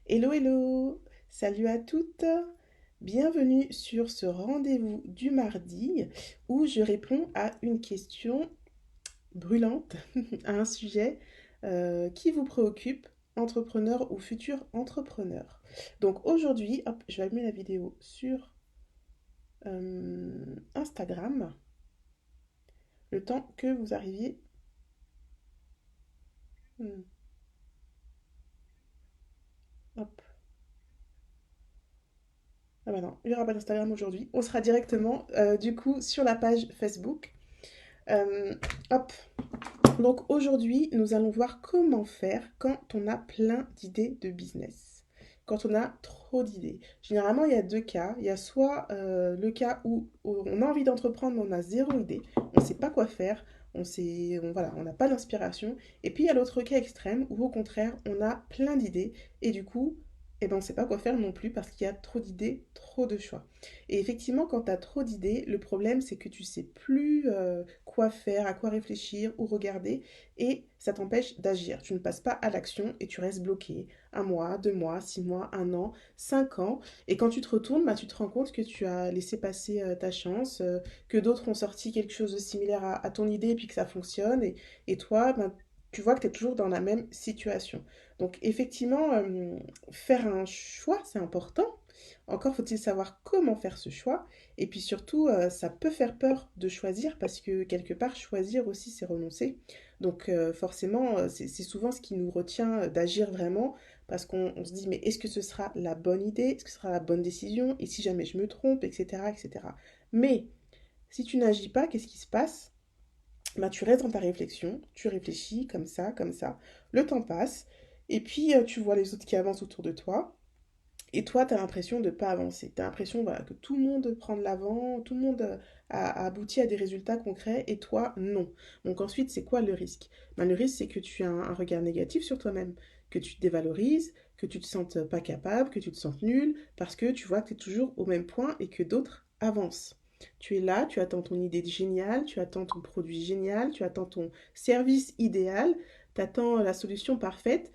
Hello, hello! Salut à toutes! Bienvenue sur ce rendez-vous du mardi où je réponds à une question brûlante, à un sujet qui vous préoccupe, entrepreneur ou futur entrepreneur. Donc aujourd'hui, hop, je vais allumer la vidéo sur Instagram, le temps que vous arriviez. Hmm, hop. Ah bah non, il n'y aura pas d'Instagram aujourd'hui. On sera directement du coup sur la page Facebook. Euh, hop. Donc aujourd'hui, nous allons voir comment faire quand on a plein d'idées de business. Quand on a trop d'idées. Généralement, il y a deux cas. Il y a soit le cas où on a envie d'entreprendre, mais on a zéro idée. On ne sait pas quoi faire. Voilà, on n'a pas d'inspiration. Et puis il y a l'autre cas extrême où au contraire, on a plein d'idées. Et du coup, eh ben, on ne sait pas quoi faire non plus parce qu'il y a trop d'idées, trop de choix. Et effectivement, quand tu as trop d'idées, le problème c'est que tu sais plus quoi faire, à quoi réfléchir ou regarder, et ça t'empêche d'agir. Tu ne passes pas à l'action et tu restes bloqué. Un mois, 2 mois, 6 mois, un an, 5 ans. Et quand tu te retournes, bah, tu te rends compte que tu as laissé passer ta chance, que d'autres ont sorti quelque chose de similaire à ton idée et puis que ça fonctionne. Et toi, ben, tu vois que tu es toujours dans la même situation. Donc effectivement, faire un choix, c'est important. Encore faut-il savoir comment faire ce choix. Et puis surtout, ça peut faire peur de choisir parce que quelque part, choisir aussi, c'est renoncer. Donc forcément, c'est souvent ce qui nous retient d'agir vraiment parce qu'on se dit, mais est-ce que ce sera la bonne idée? Est-ce que ce sera la bonne décision? Et si jamais je me trompe, etc., etc. Mais si tu n'agis pas, qu'est-ce qui se passe? Bah, tu restes dans ta réflexion, tu réfléchis comme ça. Le temps passe et puis tu vois les autres qui avancent autour de toi. Et toi, tu as l'impression de ne pas avancer. Tu as l'impression voilà, que tout le monde prend de l'avant, tout le monde a abouti à des résultats concrets, et toi, non. Donc ensuite, c'est quoi le risque? Ben, le risque, c'est que tu as un regard négatif sur toi-même, que tu te dévalorises, que tu te sentes pas capable, que tu te sentes nul, parce que tu vois que tu es toujours au même point et que d'autres avancent. Tu es là, tu attends ton idée géniale, tu attends ton produit génial, tu attends ton service idéal, tu attends la solution parfaite,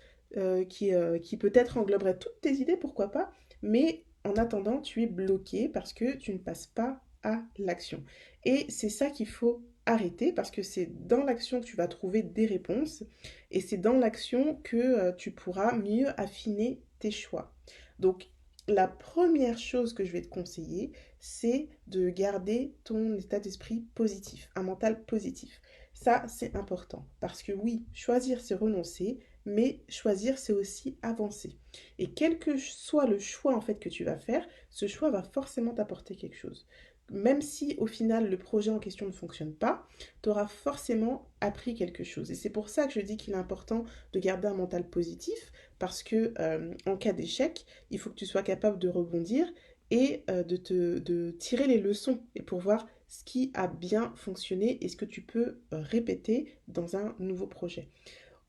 qui peut-être engloberait toutes tes idées, pourquoi pas, mais en attendant, tu es bloqué parce que tu ne passes pas à l'action. Et c'est ça qu'il faut arrêter parce que c'est dans l'action que tu vas trouver des réponses et c'est dans l'action que tu pourras mieux affiner tes choix. Donc, la première chose que je vais te conseiller, c'est de garder ton état d'esprit positif, un mental positif. Ça, c'est important parce que oui, choisir, c'est renoncer, mais choisir, c'est aussi avancer. Et quel que soit le choix en fait que tu vas faire, ce choix va forcément t'apporter quelque chose. Même si au final le projet en question ne fonctionne pas, tu auras forcément appris quelque chose. Et c'est pour ça que je dis qu'il est important de garder un mental positif, parce que en cas d'échec, il faut que tu sois capable de rebondir et de tirer les leçons et pour voir ce qui a bien fonctionné et ce que tu peux répéter dans un nouveau projet.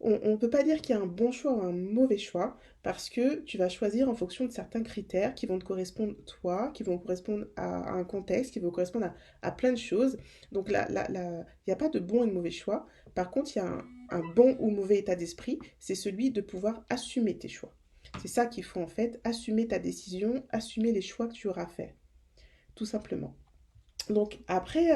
On ne peut pas dire qu'il y a un bon choix ou un mauvais choix parce que tu vas choisir en fonction de certains critères qui vont te correspondre toi, qui vont correspondre à un contexte, qui vont correspondre à plein de choses. Donc il n'y a pas de bon et de mauvais choix. Par contre, il y a un bon ou mauvais état d'esprit, c'est celui de pouvoir assumer tes choix. C'est ça qu'il faut en fait, assumer ta décision, assumer les choix que tu auras faits, tout simplement. Donc après,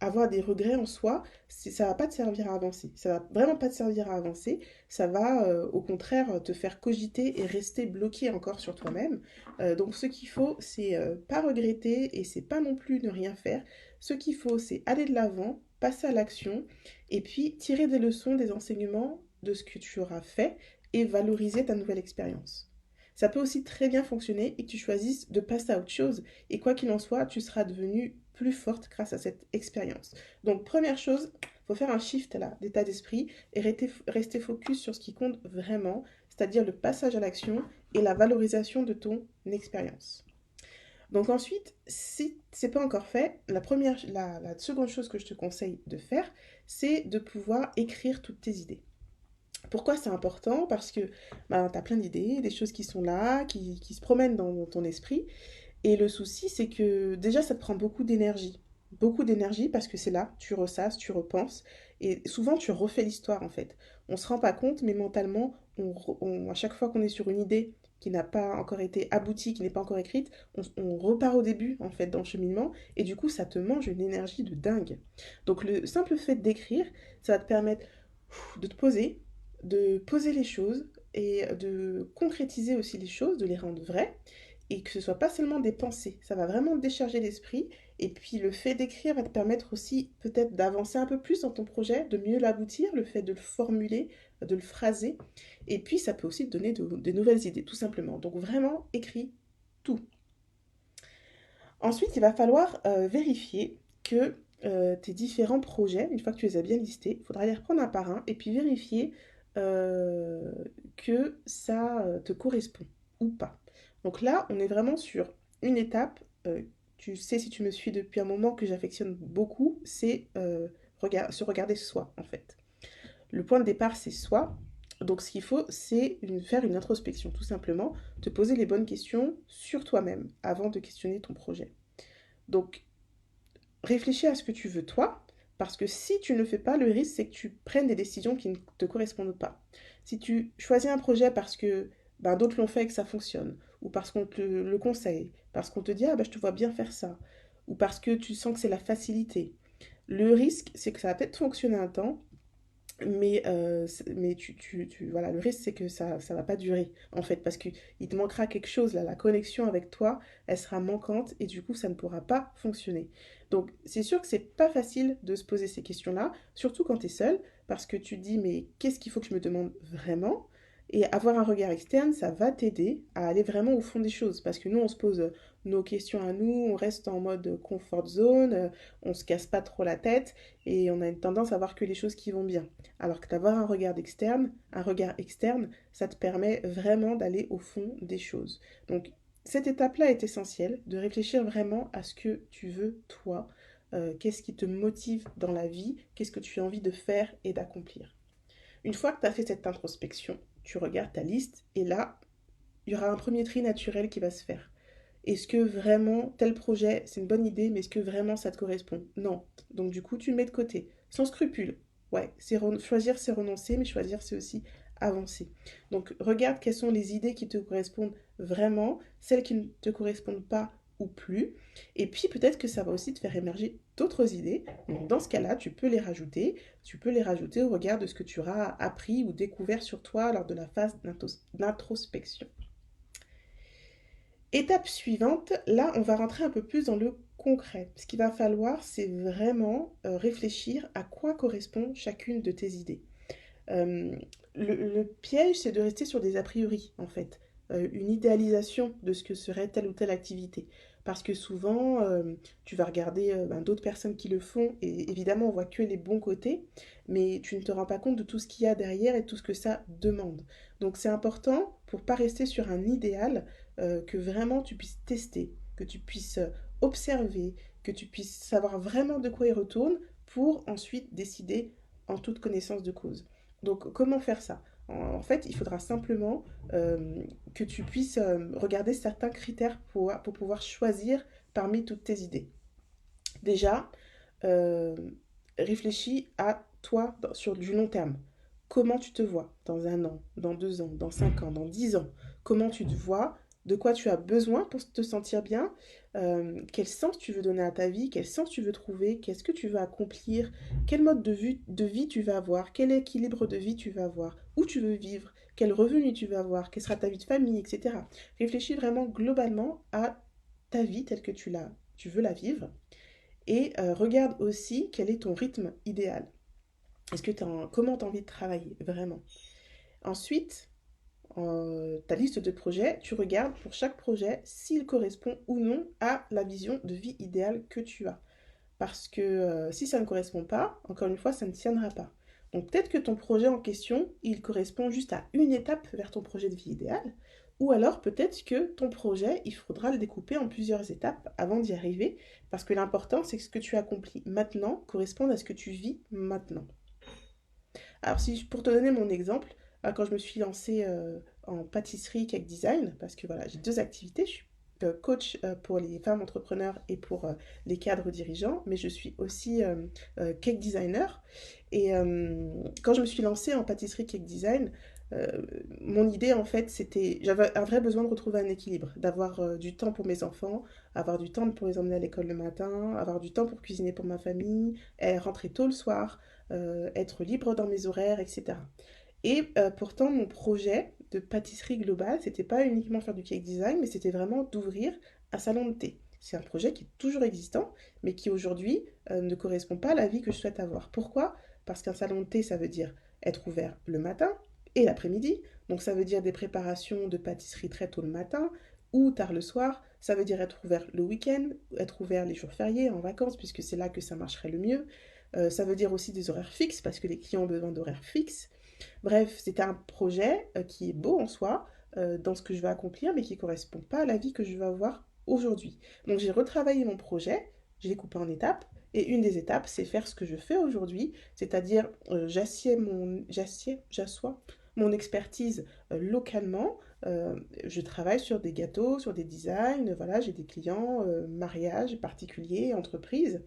avoir des regrets en soi, ça va pas te servir à avancer. Ça va vraiment pas te servir à avancer. Ça va au contraire te faire cogiter et rester bloqué encore sur toi-même. Donc ce qu'il faut, c'est pas regretter et c'est pas non plus ne rien faire. Ce qu'il faut, c'est aller de l'avant, passer à l'action et puis tirer des leçons, des enseignements de ce que tu auras fait et valoriser ta nouvelle expérience. Ça peut aussi très bien fonctionner et que tu choisisses de passer à autre chose. Et quoi qu'il en soit, tu seras devenu plus forte grâce à cette expérience. Donc, première chose, il faut faire un shift là, d'état d'esprit et rester focus sur ce qui compte vraiment, c'est-à-dire le passage à l'action et la valorisation de ton expérience. Donc ensuite, si c'est pas encore fait, la seconde chose que je te conseille de faire, c'est de pouvoir écrire toutes tes idées. Pourquoi c'est important? Parce que bah, tu as plein d'idées, des choses qui sont là, qui se promènent dans ton esprit, et le souci, c'est que déjà, ça te prend beaucoup d'énergie. Beaucoup d'énergie parce que c'est là, tu ressasses, tu repenses. Et souvent, tu refais l'histoire en fait. On se rend pas compte, mais mentalement, à chaque fois qu'on est sur une idée qui n'a pas encore été aboutie, qui n'est pas encore écrite, on repart au début en fait dans le cheminement et du coup ça te mange une énergie de dingue. Donc le simple fait d'écrire, ça va te permettre de te poser, de poser les choses et de concrétiser aussi les choses, de les rendre vraies et que ce soit pas seulement des pensées, ça va vraiment décharger l'esprit et puis le fait d'écrire va te permettre aussi peut-être d'avancer un peu plus dans ton projet, de mieux l'aboutir, le fait de le formuler, de le phraser et puis ça peut aussi te donner de nouvelles idées tout simplement. Donc vraiment écris tout. Ensuite, il va falloir vérifier que tes différents projets, une fois que tu les as bien listés, il faudra les reprendre un par un et puis vérifier euh, que ça te correspond ou pas. Donc là, on est vraiment sur une étape. Tu sais, si tu me suis depuis un moment, que j'affectionne beaucoup, c'est se regarder soi, en fait. Le point de départ, c'est soi. Donc ce qu'il faut, c'est faire une introspection, tout simplement, te poser les bonnes questions sur toi-même avant de questionner ton projet. Donc, réfléchis à ce que tu veux toi, parce que si tu ne le fais pas, le risque c'est que tu prennes des décisions qui ne te correspondent pas. Si tu choisis un projet parce que ben, d'autres l'ont fait et que ça fonctionne, ou parce qu'on te le conseille, parce qu'on te dit ah ben, je te vois bien faire ça, ou parce que tu sens que c'est la facilité, le risque c'est que ça va peut-être fonctionner un temps, mais voilà, le risque, c'est que ça va pas durer, en fait, parce qu'il te manquera quelque chose, là, la connexion avec toi, elle sera manquante, et du coup, ça ne pourra pas fonctionner. Donc, c'est sûr que c'est pas facile de se poser ces questions-là, surtout quand tu es seul, parce que tu te dis, mais qu'est-ce qu'il faut que je me demande vraiment? Et avoir un regard externe, ça va t'aider à aller vraiment au fond des choses, parce que nous, on se pose nos questions à nous, on reste en mode comfort zone, on se casse pas trop la tête, et on a une tendance à voir que les choses qui vont bien. Alors que d'avoir un regard externe, ça te permet vraiment d'aller au fond des choses. Donc cette étape-là est essentielle, de réfléchir vraiment à ce que tu veux toi, qu'est-ce qui te motive dans la vie, qu'est-ce que tu as envie de faire et d'accomplir. Une fois que tu as fait cette introspection, tu regardes ta liste et là, il y aura un premier tri naturel qui va se faire. Est-ce que vraiment tel projet, c'est une bonne idée, mais est-ce que vraiment ça te correspond? Non. Donc du coup, tu le mets de côté, sans scrupule. Ouais, choisir, c'est renoncer, mais choisir, c'est aussi avancer. Donc regarde quelles sont les idées qui te correspondent vraiment, celles qui ne te correspondent pas ou plus. Et puis peut-être que ça va aussi te faire émerger d'autres idées. Donc dans ce cas-là, tu peux les rajouter. Tu peux les rajouter au regard de ce que tu auras appris ou découvert sur toi lors de la phase d'introspection. Étape suivante, là, on va rentrer un peu plus dans le concret. Ce qu'il va falloir, c'est vraiment réfléchir à quoi correspond chacune de tes idées. Euh, le piège, c'est de rester sur des a priori, en fait. Une idéalisation de ce que serait telle ou telle activité. Parce que souvent, tu vas regarder ben, d'autres personnes qui le font, et évidemment, on voit que les bons côtés, mais tu ne te rends pas compte de tout ce qu'il y a derrière et tout ce que ça demande. Donc c'est important, pour pas rester sur un idéal, que vraiment tu puisses tester, que tu puisses observer, que tu puisses savoir vraiment de quoi il retourne, pour ensuite décider en toute connaissance de cause. Donc, comment faire ça? En fait, il faudra simplement que tu puisses regarder certains critères pour pouvoir choisir parmi toutes tes idées. Déjà, euh, réfléchis à toi sur du long terme. Comment tu te vois dans un an, dans 2 ans, dans 5 ans, dans 10 ans? Comment tu te vois? De quoi tu as besoin pour te sentir bien? Quel sens tu veux donner à ta vie? Quel sens tu veux trouver? Qu'est-ce que tu veux accomplir? Quel mode de vie tu vas avoir? Quel équilibre de vie tu vas avoir? Où tu veux vivre? Quel revenu tu vas avoir? Quelle sera ta vie de famille, etc. Réfléchis vraiment globalement à ta vie telle que tu veux la vivre et regarde aussi quel est ton rythme idéal. Comment tu as envie de travailler vraiment. Ensuite, ta liste de projets, tu regardes pour chaque projet s'il correspond ou non à la vision de vie idéale que tu as. Parce que si ça ne correspond pas, encore une fois, ça ne tiendra pas. Donc peut-être que ton projet en question, il correspond juste à une étape vers ton projet de vie idéal, ou alors peut-être que ton projet, il faudra le découper en plusieurs étapes avant d'y arriver, parce que l'important, c'est que ce que tu accomplis maintenant corresponde à ce que tu vis maintenant. Alors si, pour te donner mon exemple, quand je me suis lancée en pâtisserie cake design, parce que voilà, j'ai deux activités, coach pour les femmes entrepreneurs et pour les cadres dirigeants, mais je suis aussi cake designer. Et quand je me suis lancée en pâtisserie cake design, euh, mon idée en fait c'était, j'avais un vrai besoin de retrouver un équilibre, d'avoir du temps pour mes enfants, avoir du temps pour les emmener à l'école le matin, avoir du temps pour cuisiner pour ma famille, et rentrer tôt le soir, être libre dans mes horaires, etc. Et pourtant, mon projet de pâtisserie globale, c'était pas uniquement faire du cake design, mais c'était vraiment d'ouvrir un salon de thé. C'est un projet qui est toujours existant, mais qui aujourd'hui ne correspond pas à la vie que je souhaite avoir. Pourquoi? Parce qu'un salon de thé, ça veut dire être ouvert le matin et l'après-midi. Donc ça veut dire des préparations de pâtisserie très tôt le matin ou tard le soir. Ça veut dire être ouvert le week-end, être ouvert les jours fériés, en vacances, puisque c'est là que ça marcherait le mieux. Ça veut dire aussi des horaires fixes, parce que les clients ont besoin d'horaires fixes. Bref, c'était un projet qui est beau en soi, dans ce que je vais accomplir, mais qui ne correspond pas à la vie que je vais avoir aujourd'hui. Donc j'ai retravaillé mon projet, je l'ai coupé en étapes, et une des étapes, c'est faire ce que je fais aujourd'hui, c'est-à-dire j'assois mon expertise localement. Je travaille sur des gâteaux, sur des designs, voilà, j'ai des clients, mariages particuliers, entreprises.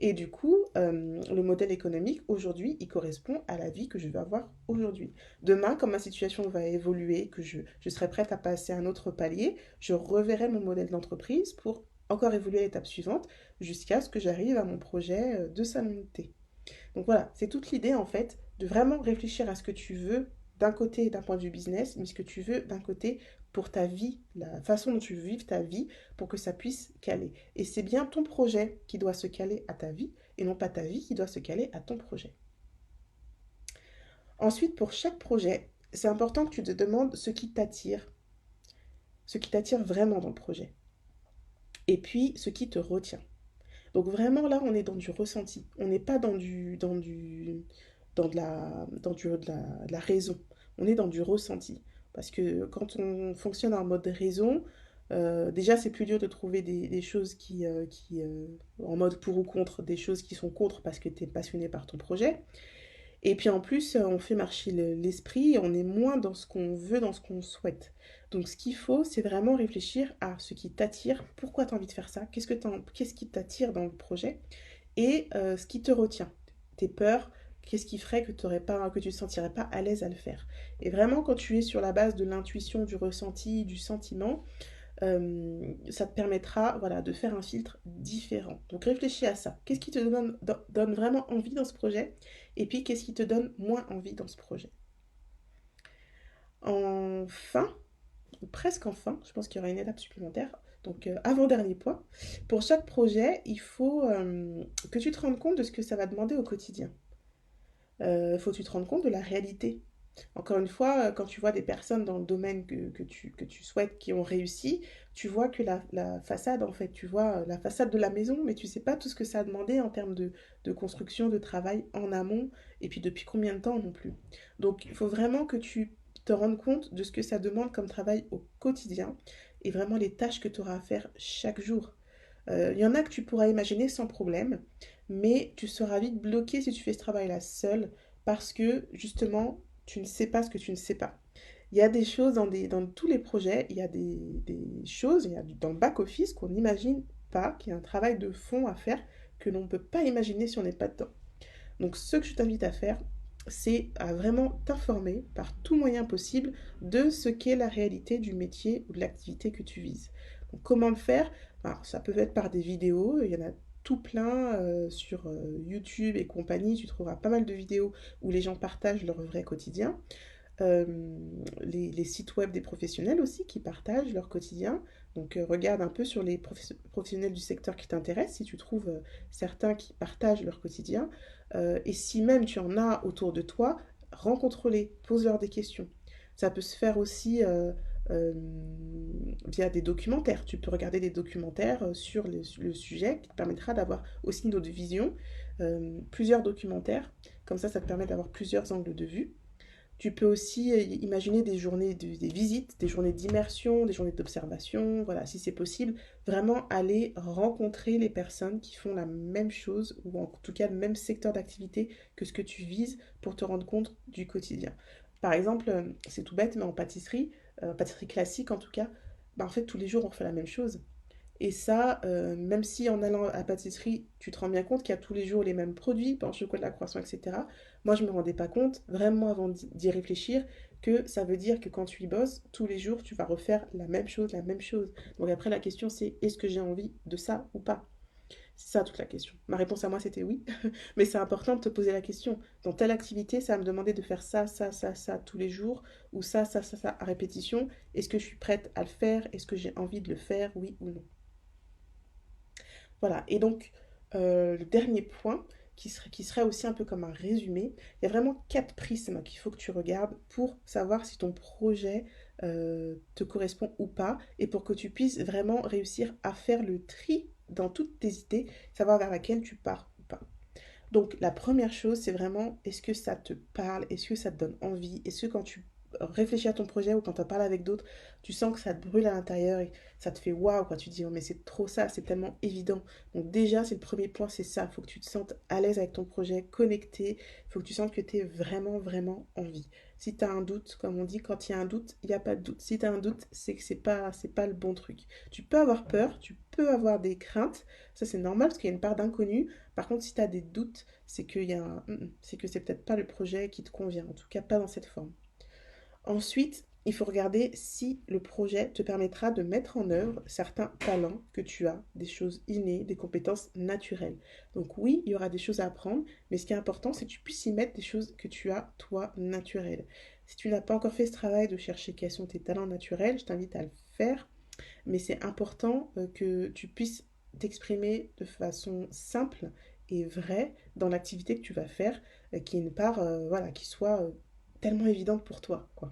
Et du coup, le modèle économique, aujourd'hui, il correspond à la vie que je vais avoir aujourd'hui. Demain, quand ma situation va évoluer, que je serai prête à passer à un autre palier, je reverrai mon modèle d'entreprise pour encore évoluer à l'étape suivante, jusqu'à ce que j'arrive à mon projet de salon de thé. Donc voilà, c'est toute l'idée en fait de vraiment réfléchir à ce que tu veux d'un côté d'un point de vue business, mais ce que tu veux d'un côté pour ta vie, la façon dont tu veux vivre ta vie pour que ça puisse caler. Et c'est bien ton projet qui doit se caler à ta vie et non pas ta vie qui doit se caler à ton projet. Ensuite, pour chaque projet, c'est important que tu te demandes ce qui t'attire vraiment dans le projet. Et puis, ce qui te retient. Donc vraiment là, on est dans du ressenti. On n'est pas dans de la raison. On est dans du ressenti. Parce que quand on fonctionne en mode raison, déjà c'est plus dur de trouver des choses en mode pour ou contre, des choses qui sont contre parce que tu es passionné par ton projet. Et puis en plus, on fait marcher l'esprit, on est moins dans ce qu'on veut, dans ce qu'on souhaite. Donc ce qu'il faut, c'est vraiment réfléchir à ce qui t'attire, pourquoi tu as envie de faire ça, qu'est-ce qui t'attire dans le projet, et ce qui te retient. Tes peurs, qu'est-ce qui ferait que que tu ne te sentirais pas à l'aise à le faire. Et vraiment, quand tu es sur la base de l'intuition, du ressenti, du sentiment, ça te permettra voilà, de faire un filtre différent. Donc réfléchis à ça. Qu'est-ce qui te donne vraiment envie dans ce projet? Et puis qu'est-ce qui te donne moins envie dans ce projet? Enfin, ou presque enfin, je pense qu'il y aura une étape supplémentaire. Donc avant-dernier point, pour chaque projet, il faut que tu te rendes compte de ce que ça va demander au quotidien. Il faut que tu te rendes compte de la réalité. Encore une fois, quand tu vois des personnes dans le domaine que tu souhaites qui ont réussi, tu vois que la façade, en fait, tu vois la façade de la maison, mais tu sais pas tout ce que ça a demandé en termes de construction, de travail en amont, et puis depuis combien de temps non plus. Donc, il faut vraiment que tu te rendes compte de ce que ça demande comme travail au quotidien, et vraiment les tâches que tu auras à faire chaque jour. Il y en a que tu pourras imaginer sans problème, mais tu seras vite bloqué si tu fais ce travail-là seul, parce que justement, tu ne sais pas ce que tu ne sais pas. Il y a des choses dans tous les projets, il y a des choses, dans le back-office qu'on n'imagine pas, qu'il y a un travail de fond à faire que l'on ne peut pas imaginer si on n'est pas dedans. Donc ce que je t'invite à faire, c'est à vraiment t'informer par tout moyen possible de ce qu'est la réalité du métier ou de l'activité que tu vises. Donc comment le faire? Alors, ça peut être par des vidéos, il y en a tout plein sur YouTube et compagnie, tu trouveras pas mal de vidéos où les gens partagent leur vrai quotidien. Euh, les sites web des professionnels aussi qui partagent leur quotidien. Donc regarde un peu sur les professionnels du secteur qui t'intéressent, si tu trouves certains qui partagent leur quotidien. Et si même tu en as autour de toi, rencontre-les, pose-leur des questions. Ça peut se faire aussi euh, via des documentaires. Tu peux regarder des documentaires sur le sujet qui te permettra d'avoir aussi une autre vision, plusieurs documentaires. Comme ça te permet d'avoir plusieurs angles de vue. Tu peux aussi imaginer des journées des visites, des journées d'immersion, des journées d'observation, voilà, si c'est possible, vraiment aller rencontrer les personnes qui font la même chose, ou en tout cas le même secteur d'activité que ce que tu vises pour te rendre compte du quotidien. Par exemple, c'est tout bête, mais en pâtisserie classique en tout cas, bah, en fait, tous les jours, on refait la même chose. Et ça, même si en allant à la pâtisserie, tu te rends bien compte qu'il y a tous les jours les mêmes produits, pain au chocolat, croissant, etc. Moi, je ne me rendais pas compte, vraiment avant d'y réfléchir, que ça veut dire que quand tu y bosses, tous les jours, tu vas refaire la même chose, la même chose. Donc après, la question, c'est est-ce que j'ai envie de ça ou pas? C'est ça toute la question. Ma réponse à moi, c'était oui. Mais c'est important de te poser la question. Dans telle activité, ça va me demander de faire ça, ça, ça, ça tous les jours, ou ça à répétition. Est-ce que je suis prête à le faire? Est-ce que j'ai envie de le faire, oui ou non? Voilà, et donc le dernier point, qui serait aussi un peu comme un résumé, il y a vraiment quatre prismes qu'il faut que tu regardes pour savoir si ton projet te correspond ou pas, et pour que tu puisses vraiment réussir à faire le tri dans toutes tes idées, savoir vers laquelle tu pars ou pas. Donc la première chose, c'est vraiment, est-ce que ça te parle? Est-ce que ça te donne envie? Est-ce que quand tu réfléchis à ton projet ou quand tu en parles avec d'autres, tu sens que ça te brûle à l'intérieur et ça te fait waouh, quoi. Tu te dis, oh, mais c'est trop ça, c'est tellement évident. Donc déjà, c'est le premier point, c'est ça. Il faut que tu te sentes à l'aise avec ton projet, connecté. Il faut que tu sentes que tu es vraiment, vraiment en vie. Si tu as un doute, comme on dit, quand il y a un doute, il n'y a pas de doute. Si tu as un doute, c'est que c'est pas le bon truc. Tu peux avoir peur, tu peux avoir des craintes. Ça, c'est normal parce qu'il y a une part d'inconnu. Par contre, si tu as des doutes, c'est qu'il y a c'est que c'est peut-être pas le projet qui te convient, en tout cas pas dans cette forme. Ensuite, il faut regarder si le projet te permettra de mettre en œuvre certains talents que tu as, des choses innées, des compétences naturelles. Donc oui, il y aura des choses à apprendre, mais ce qui est important, c'est que tu puisses y mettre des choses que tu as, toi, naturelles. Si tu n'as pas encore fait ce travail de chercher quels sont tes talents naturels, je t'invite à le faire, mais c'est important que tu puisses t'exprimer de façon simple et vraie dans l'activité que tu vas faire, qui est une part voilà, qui soit tellement évidente pour toi, quoi.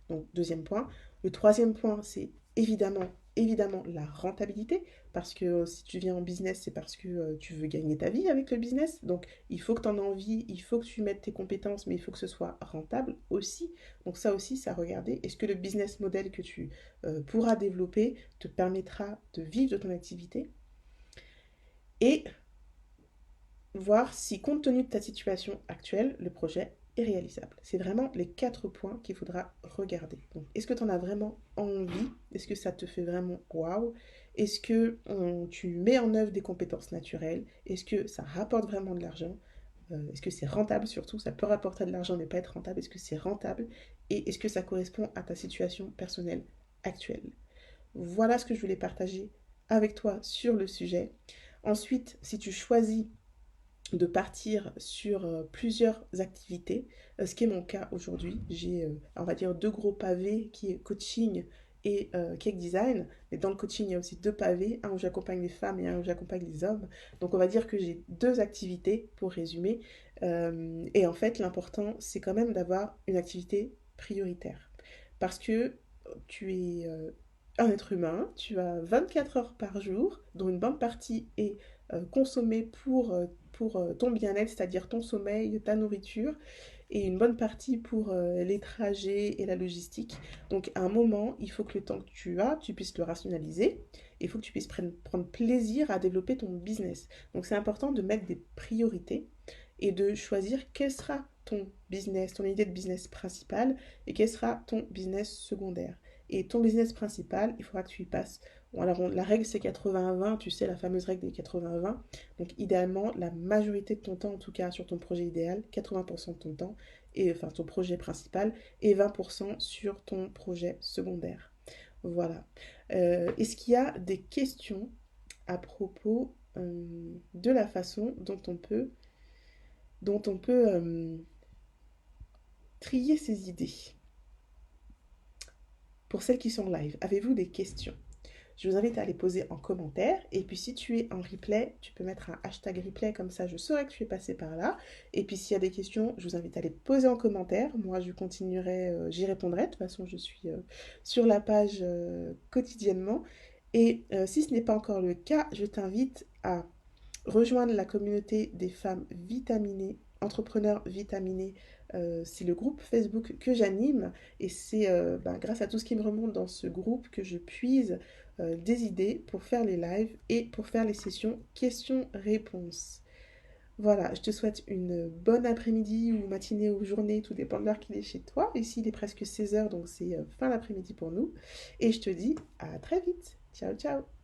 Donc, deuxième point. Le troisième point, c'est évidemment la rentabilité, parce que si tu viens en business, c'est parce que tu veux gagner ta vie avec le business. Donc, il faut que tu en aies envie, il faut que tu mettes tes compétences, mais il faut que ce soit rentable aussi. Donc, ça aussi, c'est à regarder. Est-ce que le business model que tu pourras développer te permettra de vivre de ton activité? Et voir si, compte tenu de ta situation actuelle, le projet est réalisable. C'est vraiment les quatre points qu'il faudra regarder. Donc, est-ce que tu en as vraiment envie? Est-ce que ça te fait vraiment waouh? Est-ce que tu mets en œuvre des compétences naturelles? Est-ce que ça rapporte vraiment de l'argent? Est-ce que c'est rentable surtout? Ça peut rapporter de l'argent mais pas être rentable. Est-ce que c'est rentable? Et est-ce que ça correspond à ta situation personnelle actuelle? Voilà ce que je voulais partager avec toi sur le sujet. Ensuite, si tu choisis de partir sur plusieurs activités, ce qui est mon cas aujourd'hui. J'ai, on va dire, deux gros pavés qui est coaching et cake design. Mais dans le coaching, il y a aussi deux pavés, un où j'accompagne les femmes et un où j'accompagne les hommes. Donc on va dire que j'ai deux activités pour résumer. Et en fait, l'important, c'est quand même d'avoir une activité prioritaire. Parce que tu es un être humain, tu as 24 heures par jour, dont une bonne partie est consommée pour ton bien-être, c'est-à-dire ton sommeil, ta nourriture, et une bonne partie pour les trajets et la logistique. Donc à un moment, il faut que le temps que tu as, tu puisses le rationaliser, et il faut que tu puisses prendre plaisir à développer ton business. Donc c'est important de mettre des priorités et de choisir quel sera ton business, ton idée de business principale, et quel sera ton business secondaire. Et ton business principal, il faudra que tu y passes. Bon, alors la règle c'est 80-20, tu sais, la fameuse règle des 80-20. Donc idéalement, la majorité de ton temps, en tout cas sur ton projet idéal, 80% de ton temps, et enfin ton projet principal, et 20% sur ton projet secondaire. Voilà. Est-ce qu'il y a des questions à propos de la façon dont on peut trier ses idées? Pour celles qui sont live, avez-vous des questions? Je vous invite à les poser en commentaire. Et puis si tu es en replay, tu peux mettre un hashtag replay, comme ça je saurai que tu es passé par là. Et puis s'il y a des questions, je vous invite à les poser en commentaire. Moi je continuerai, j'y répondrai. De toute façon, je suis sur la page quotidiennement. Et si ce n'est pas encore le cas, je t'invite à rejoindre la communauté des femmes vitaminées, entrepreneurs vitaminés. C'est le groupe Facebook que j'anime et c'est grâce à tout ce qui me remonte dans ce groupe que je puise des idées pour faire les lives et pour faire les sessions questions-réponses. Voilà, je te souhaite une bonne après-midi ou matinée ou journée, tout dépend de l'heure qu'il est chez toi. Ici, il est presque 16 heures, donc c'est fin d'après-midi pour nous. Et je te dis à très vite. Ciao, ciao.